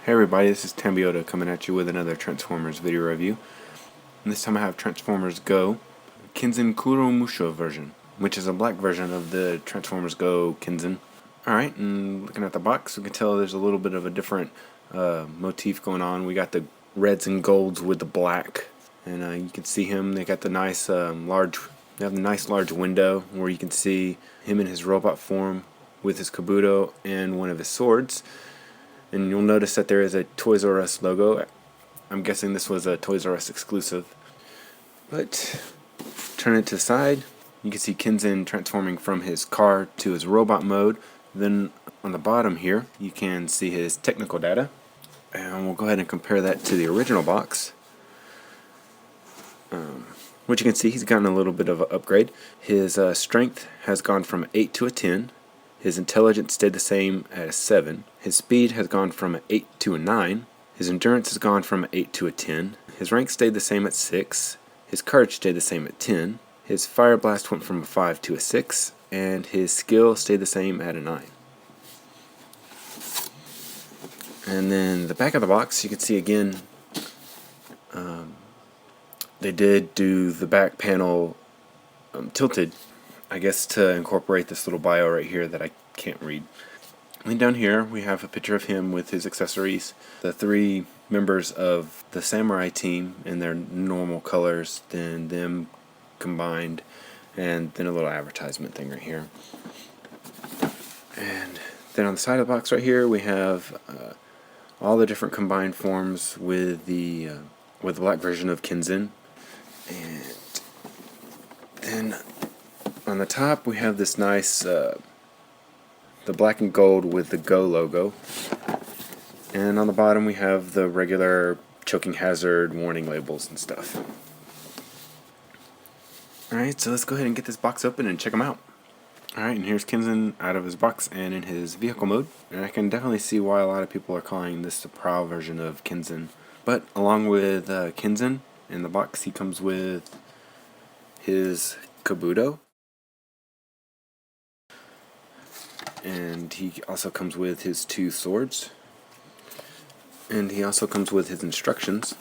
Hey everybody, this is Tambiota coming at you with another Transformers video review. And this time I have Transformers Go Kenzan Kuromusha version, which is a black version of the Transformers Go Kenzan. Alright, and looking at the box, we can tell there's a little bit of a different motif going on. We got the reds and golds with the black, and you can see him. They got the nice large window where you can see him in his robot form with his kabuto and one of his swords. And you'll notice that there is a Toys R Us logo. I'm guessing this was a Toys R Us exclusive. But turn it to the side, you can see Kenzan transforming from his car to his robot mode. Then on the bottom here, you can see his technical data. And we'll go ahead and compare that to the original box. What you can see, he's gotten a little bit of an upgrade. His strength has gone from 8 to a 10. His intelligence stayed the same at a 7. His speed has gone from an 8 to a 9. His endurance has gone from an 8 to a 10. His rank stayed the same at 6. His courage stayed the same at 10. His fire blast went from a 5 to a 6. And his skill stayed the same at a 9. And then the back of the box, you can see again, they did do the back panel tilted, I guess, to incorporate this little bio right here that I can't read. And down here we have a picture of him with his accessories. The 3 members of the samurai team in their normal colors, then them combined, and then a little advertisement thing right here. And then on the side of the box right here we have all the different combined forms with the black version of Kenzan. And then on the top we have this nice the black and gold with the Go logo, and on the bottom we have the regular choking hazard warning labels and stuff. Alright, so let's go ahead and get this box open and check them out. Alright, and here's Kenzan out of his box and in his vehicle mode, and I can definitely see why a lot of people are calling this the Prowl version of Kenzan. But along with Kenzan, in the box he comes with his kabuto, and he also comes with his 2 swords, and he also comes with his instructions.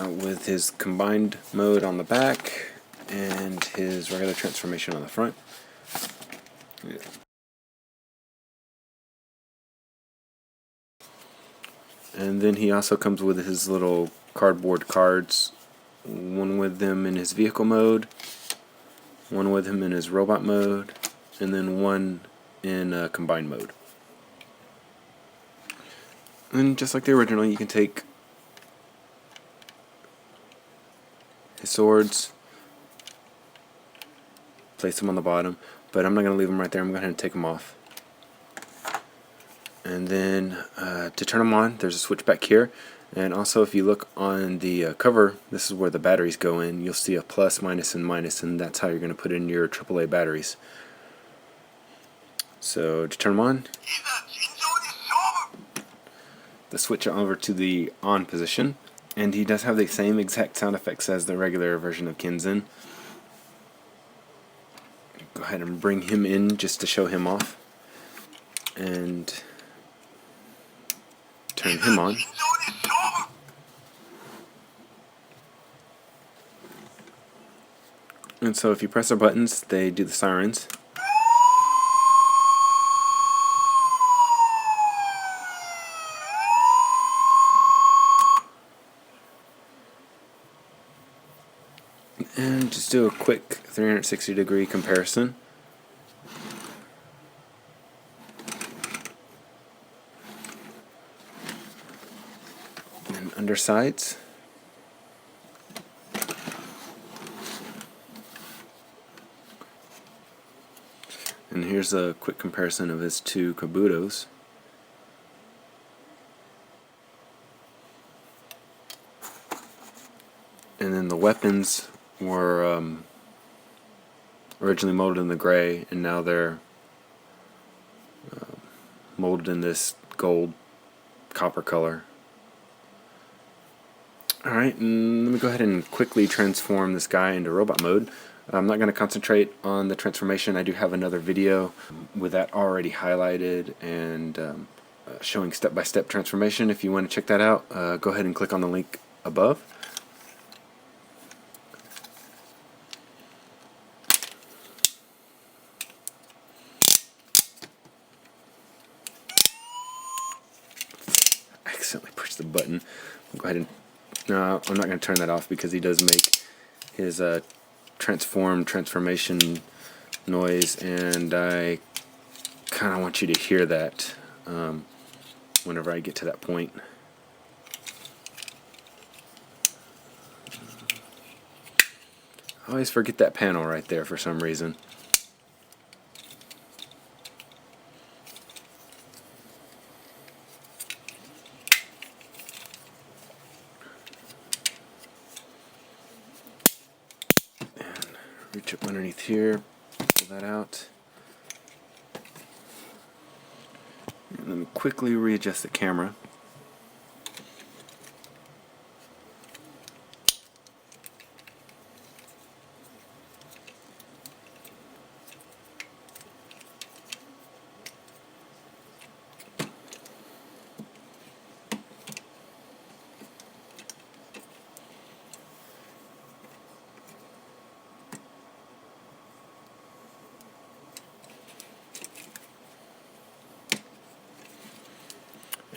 With his combined mode on the back and his regular transformation on the front. Yeah. And then he also comes with his little cardboard cards, one with them in his vehicle mode, one with him in his robot mode, and then one in combined mode. And just like the original, you can take his swords, place them on the bottom, but I'm not going to leave them right there. I'm going to go ahead and take them off. And then to turn them on, there's a switch back here. And also, if you look on the cover, this is where the batteries go in. You'll see a plus, minus, and minus, and that's how you're going to put in your AAA batteries. So to turn them on, the switch over to the on position. And he does have the same exact sound effects as the regular version of Kenzan. Go ahead and bring him in just to show him off. And turn him on. And so if you press the buttons, they do the sirens. And just do a quick 360-degree comparison. And undersides. And here's a quick comparison of his 2 kabutos. And then the weapons were originally molded in the gray, and now they're molded in this gold copper color. Alright, and let me go ahead and quickly transform this guy into robot mode. I'm not going to concentrate on the transformation. I do have another video with that already highlighted and showing step-by-step transformation. If you want to check that out, go ahead and click on the link above. I accidentally pushed the button. I'll go ahead and no, I'm not going to turn that off because he does make his transformation noise, and I kind of want you to hear that whenever I get to that point. I always forget that panel right there for some reason. And reach up underneath here, pull that out. And let me quickly readjust the camera.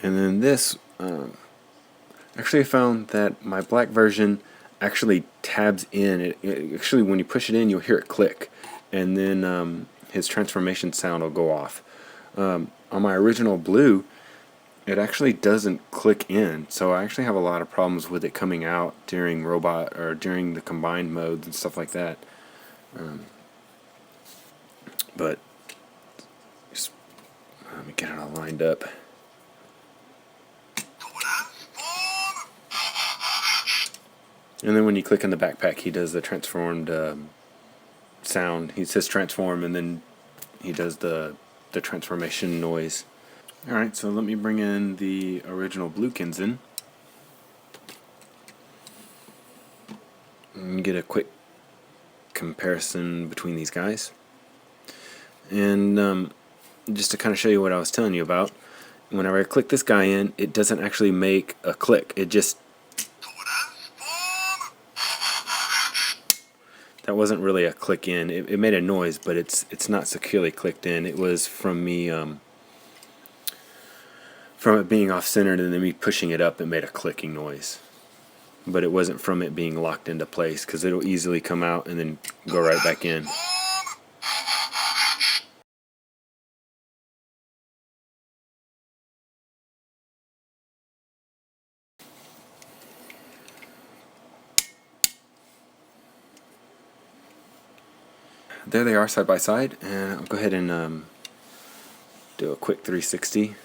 And then this, actually I found that my black version actually tabs in. It actually, when you push it in, you'll hear it click, and then his transformation sound will go off. On my original blue, it actually doesn't click in, so I actually have a lot of problems with it coming out during robot or during the combined modes and stuff like that. But just, let me get it all lined up. And then when you click in the backpack, he does the transformed sound. He says transform, and then he does the transformation noise. Alright, so let me bring in the original blue Kenzan and get a quick comparison between these guys. And just to kind of show you what I was telling you about, whenever I click this guy in, it doesn't actually make a click. It just... That wasn't really a click in. It made a noise, but it's not securely clicked in. It was from me... from it being off-centered and then me pushing it up, it made a clicking noise. But it wasn't from it being locked into place, because it'll easily come out and then go right back in. There they are side by side, and I'll go ahead and do a quick 360.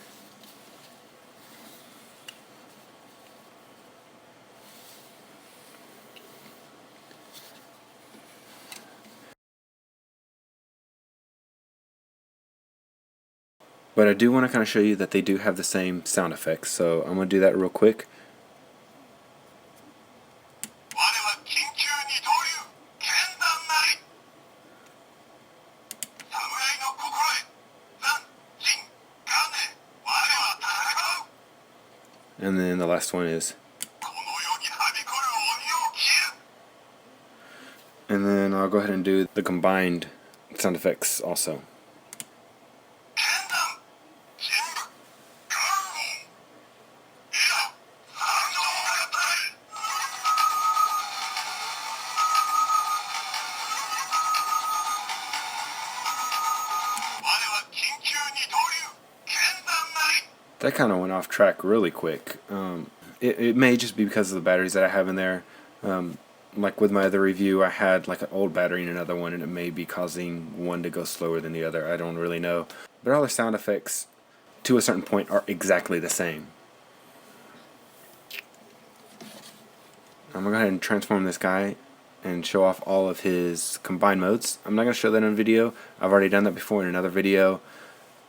But I do want to kind of show you that they do have the same sound effects, so I'm going to do that real quick. And then the last one is... And then I'll go ahead and do the combined sound effects also. That kind of went off track really quick. It may just be because of the batteries that I have in there. Like with my other review, I had like an old battery in another one, and it may be causing one to go slower than the other. I don't really know. But all the sound effects, to a certain point, are exactly the same. I'm going to go ahead and transform this guy and show off all of his combined modes. I'm not going to show that in a video. I've already done that before in another video.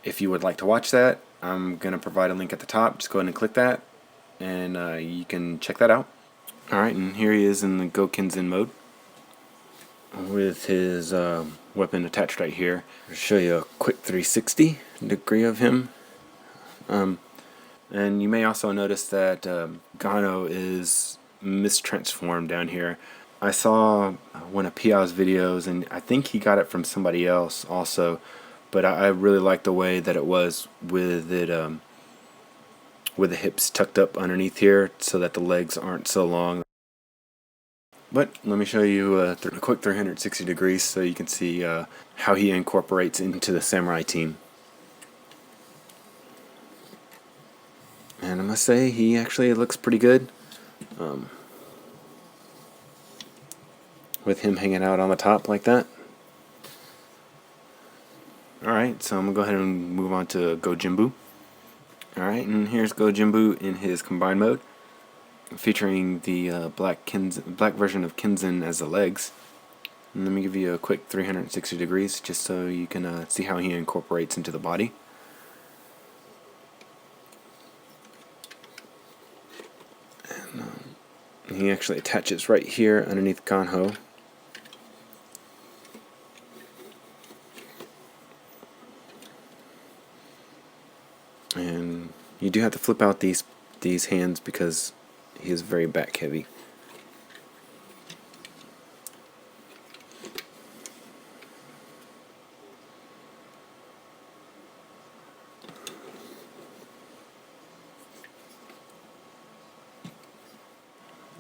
If you would like to watch that, I'm going to provide a link at the top. Just go ahead and click that, and you can check that out. Alright, and here he is in the Go Kenzan mode. with his weapon attached right here. I'll show you a quick 360 degree of him. And you may also notice that Gano is mistransformed down here. I saw one of Pia's videos, and I think he got it from somebody else also, but I really like the way that it was with it, with the hips tucked up underneath here so that the legs aren't so long. But let me show you a quick 360 degrees so you can see how he incorporates into the samurai team. And I must say, he actually looks pretty good. With him hanging out on the top like that. Alright, so I'm going to go ahead and move on to Gojimbu. Alright, and here's Gojimbu in his combined mode, featuring the black version of Kenzan as the legs. And let me give you a quick 360 degrees just so you can see how he incorporates into the body. And he actually attaches right here underneath Ganho. And you do have to flip out these hands because he is very back heavy.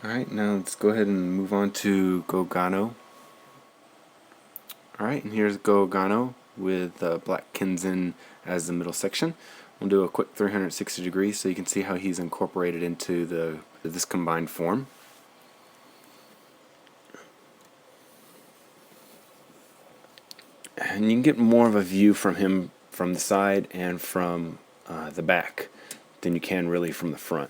Alright, now let's go ahead and move on to Gogano. Alright, and here's Gogano with Black Kenzan as the middle section. We'll do a quick 360 degrees so you can see how he's incorporated into this combined form. And you can get more of a view from him from the side and from the back than you can really from the front.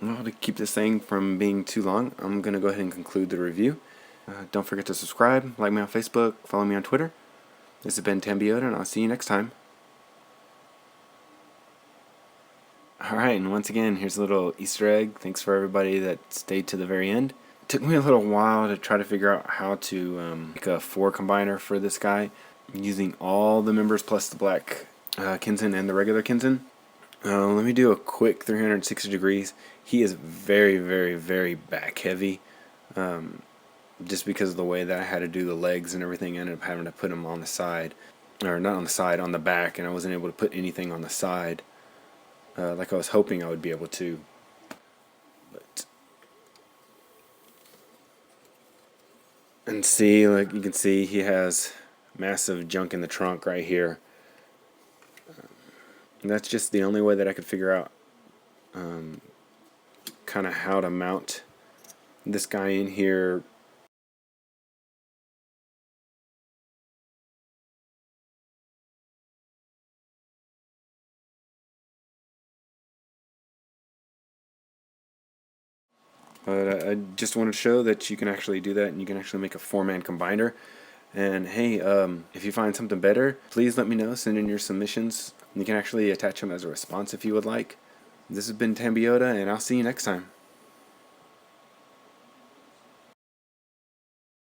Well, to keep this thing from being too long, I'm going to go ahead and conclude the review. Don't forget to subscribe, like me on Facebook, follow me on Twitter. This has been Tambiota, and I'll see you next time. Alright, and once again, here's a little Easter egg. Thanks for everybody that stayed to the very end. It took me a little while to try to figure out how to make a 4 combiner for this guy, using all the members plus the black Kenzan and the regular Kenzan. Let me do a quick 360 degrees. He is very, very, very back heavy. Just because of the way that I had to do the legs and everything, I ended up having to put him on the side. Or not on the side, on the back, and I wasn't able to put anything on the side like I was hoping I would be able to. And see, like you can see, he has massive junk in the trunk right here. And that's just the only way that I could figure out kind of how to mount this guy in here. But I just wanted to show that you can actually do that, and you can actually make a 4-man combiner. And hey, if you find something better, please let me know. Send in your submissions. You can actually attach them as a response if you would like. This has been Tambiota, and I'll see you next time.